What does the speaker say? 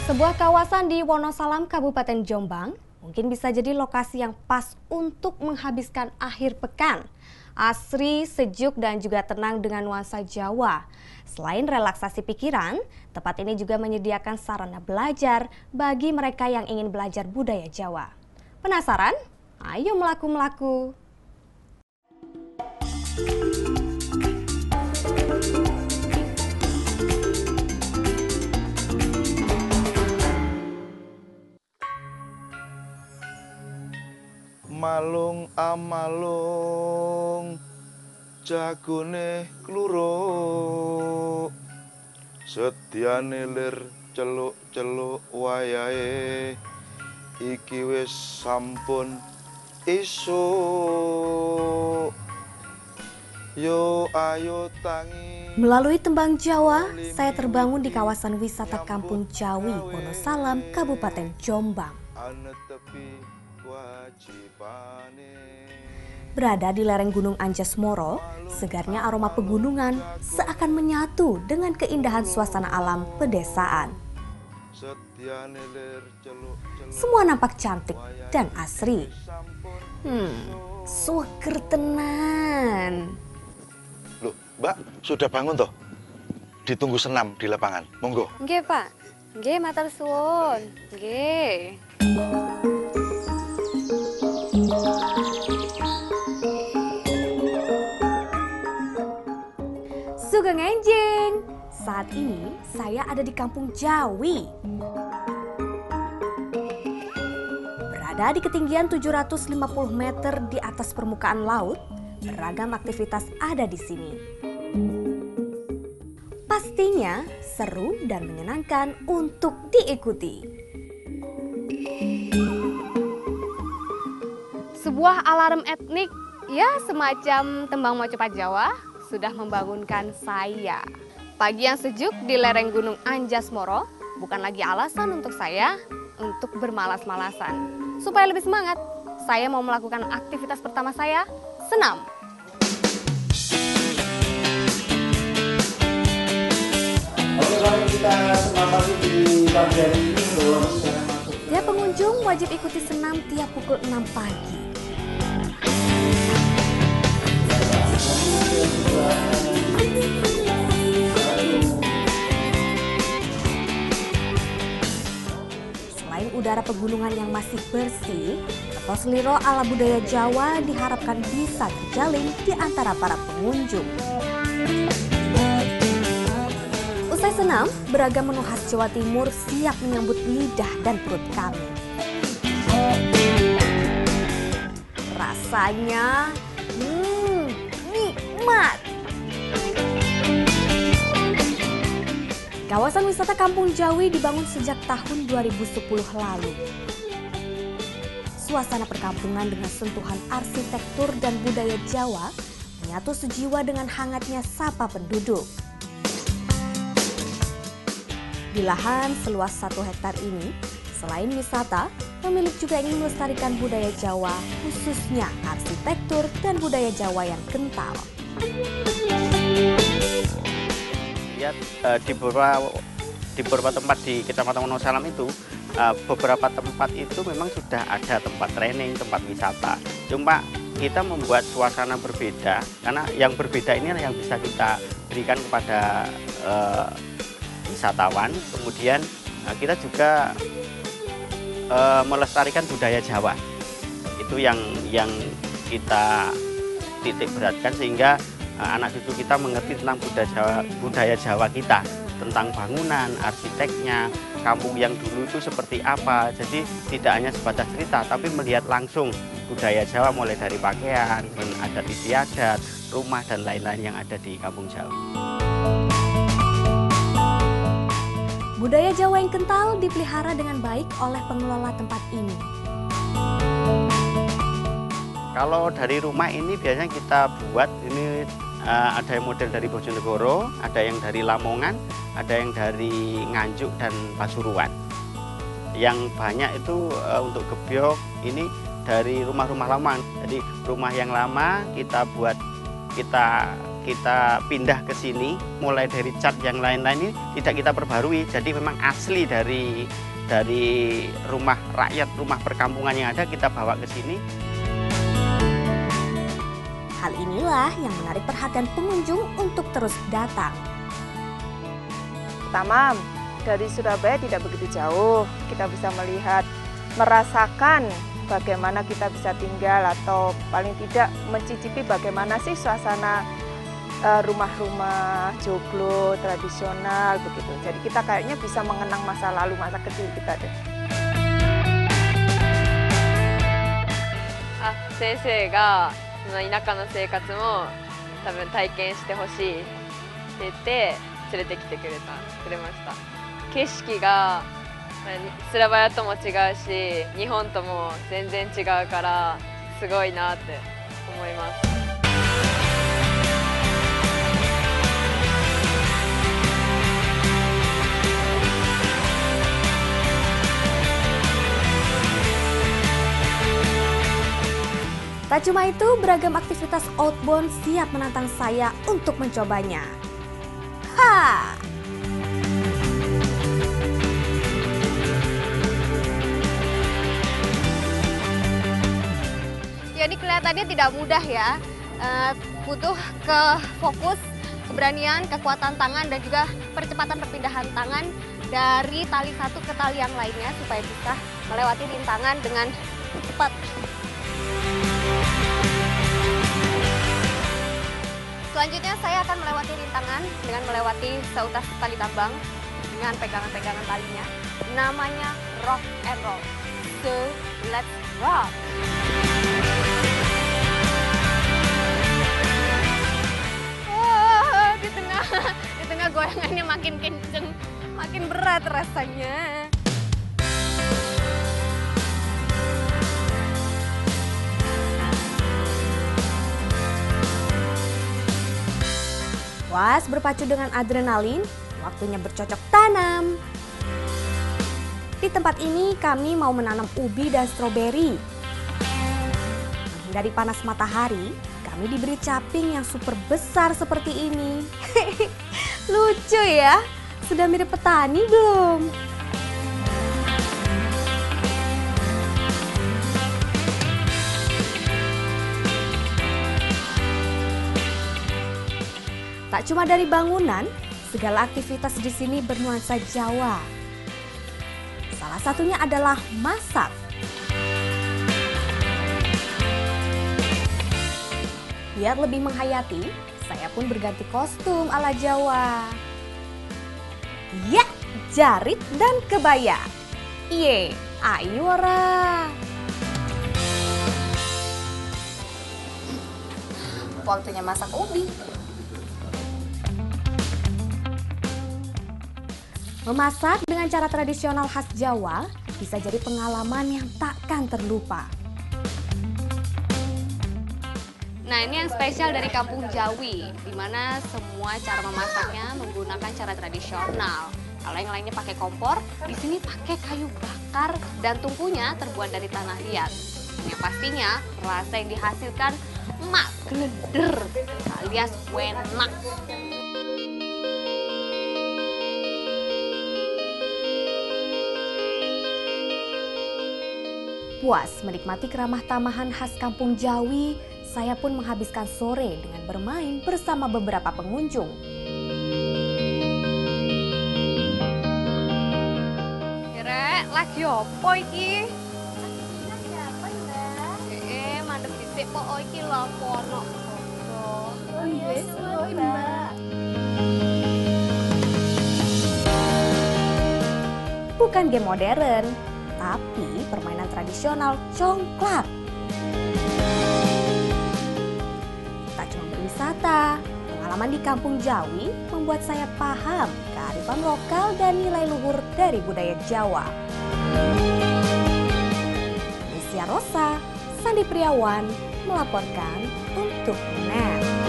Sebuah kawasan di Wonosalam, Kabupaten Jombang, mungkin bisa jadi lokasi yang pas untuk menghabiskan akhir pekan. Asri, sejuk, dan juga tenang dengan nuansa Jawa. Selain relaksasi pikiran, tempat ini juga menyediakan sarana belajar bagi mereka yang ingin belajar budaya Jawa. Penasaran? Ayo melaku-melaku. Malung amalung jagone kluruk sedyane lir celuk-celuk wayahe iki wis sampun esuk yo ayo tangi. Melalui tembang Jawa, saya terbangun di kawasan wisata Kampung Jawi, Wonosalam, Kabupaten Jombang. Berada di lereng Gunung Anjas-Moro, segarnya aroma pegunungan seakan menyatu dengan keindahan suasana alam pedesaan. Semua nampak cantik dan asri. Suker tenan. Loh, Mbak, sudah bangun toh? Ditunggu senam di lapangan. Monggo. Nggih, Pak. Nggih, matur suwun. Nggih. Sugeng enjing. Saat ini saya ada di Kampung Jawi. Berada di ketinggian 750 meter di atas permukaan laut, beragam aktivitas ada di sini. Pastinya seru dan menyenangkan untuk diikuti. Sebuah alarm etnik, ya semacam tembang Mocopat Jawa, sudah membangunkan saya. Pagi yang sejuk di lereng Gunung Anjas-Moro bukan lagi alasan untuk saya untuk bermalas-malasan. Supaya lebih semangat, saya mau melakukan aktivitas pertama saya, senam. Oke, mari kita senam pagi di pagi hari ini. Tiap pengunjung wajib ikuti senam tiap pukul 6 pagi. Selain udara pegunungan yang masih bersih, epos liro ala budaya Jawa diharapkan bisa terjalin di antara para pengunjung. Usai senam, beragam menu khas Jawa Timur siap menyambut lidah dan perut kami. Rasanya nikmat. Kawasan wisata Kampung Jawi dibangun sejak tahun 2010 lalu. Suasana perkampungan dengan sentuhan arsitektur dan budaya Jawa menyatu sejiwa dengan hangatnya sapa penduduk. Di lahan seluas 1 hektar ini, selain wisata, pemilik juga ingin melestarikan budaya Jawa, khususnya arsitektur dan budaya Jawa yang kental. Lihat di beberapa tempat di Kecamatan Wonosalam itu, beberapa tempat itu memang sudah ada tempat training, tempat wisata. Cuma kita membuat suasana berbeda, karena yang berbeda ini yang bisa kita berikan kepada wisatawan. Kemudian kita juga melestarikan budaya Jawa. Itu yang kita titik beratkan sehingga anak cucu kita mengerti tentang budaya Jawa kita, tentang bangunan, arsiteknya, kampung yang dulu itu seperti apa. Jadi tidak hanya sebatas cerita, tapi melihat langsung budaya Jawa mulai dari pakaian, adat istiadat, rumah dan lain-lain yang ada di Kampung Jawa. Budaya Jawa yang kental dipelihara dengan baik oleh pengelola tempat ini. Kalau dari rumah ini biasanya kita buat ini ada yang model dari Bojonegoro, ada yang dari Lamongan, ada yang dari Nganjuk dan Pasuruan. Yang banyak itu untuk gebyok ini dari rumah-rumah lama. Jadi rumah yang lama kita buat, kita kita pindah ke sini, mulai dari cat yang lain-lain ini tidak kita perbarui, jadi memang asli dari rumah rakyat, rumah perkampungan yang ada kita bawa ke sini. Hal inilah yang menarik perhatian pengunjung untuk terus datang. Pertama, dari Surabaya tidak begitu jauh, kita bisa melihat, merasakan bagaimana kita bisa tinggal atau paling tidak mencicipi bagaimana sih suasana rumah-rumah joglo tradisional begitu. Jadi kita kayaknya bisa mengenang masa lalu, masa kecil kita deh. 先生がその田舎の生活も多分体験してほしいって言って連れてきてくれました。景色がスラバヤとも違うし、日本とも全然違うからすごいなって思います。Tak cuma itu, beragam aktivitas outbound siap menantang saya untuk mencobanya. Ha! Ya, ini kelihatannya tidak mudah ya. Butuh fokus, keberanian, kekuatan tangan, dan juga percepatan perpindahan tangan dari tali satu ke tali yang lainnya supaya bisa melewati rintangan dengan cepat. Selanjutnya saya akan melewati rintangan dengan melewati seutas tali tambang dengan pegangan-pegangan talinya. Namanya rock and roll. So, let's rock! Di tengah goyangannya makin kenceng, makin berat rasanya. Puas berpacu dengan adrenalin, waktunya bercocok tanam. Di tempat ini kami mau menanam ubi dan stroberi. Menghindari panas matahari, kami diberi caping yang super besar seperti ini. Lucu ya, sudah mirip petani belum? Tak cuma dari bangunan, segala aktivitas di sini bernuansa Jawa. Salah satunya adalah masak. Biar lebih menghayati, saya pun berganti kostum ala Jawa. Ya, jarit dan kebaya. Iye, ayo ora. Waktunya masak ubi. Memasak dengan cara tradisional khas Jawa bisa jadi pengalaman yang takkan terlupa. Nah, ini yang spesial dari Kampung Jawi, di mana semua cara memasaknya menggunakan cara tradisional. Kalau yang lainnya pakai kompor, di sini pakai kayu bakar dan tungkunya terbuat dari tanah liat. Yang pastinya rasa yang dihasilkan mak gleder alias enak. Puas menikmati keramah tamahan khas Kampung Jawi, saya pun menghabiskan sore dengan bermain bersama beberapa pengunjung. Rek, lagi opo iki? Lagi apa, Mbak? Mandek dhisik po iki lho ono. Oh iya, Mbak. Bukan game modern, tapi permainan tradisional congklak. Tak cuma berwisata, pengalaman di Kampung Jawi membuat saya paham kearifan lokal dan nilai luhur dari budaya Jawa. Lucia Rosa, Sandi Priawan melaporkan untuk NET.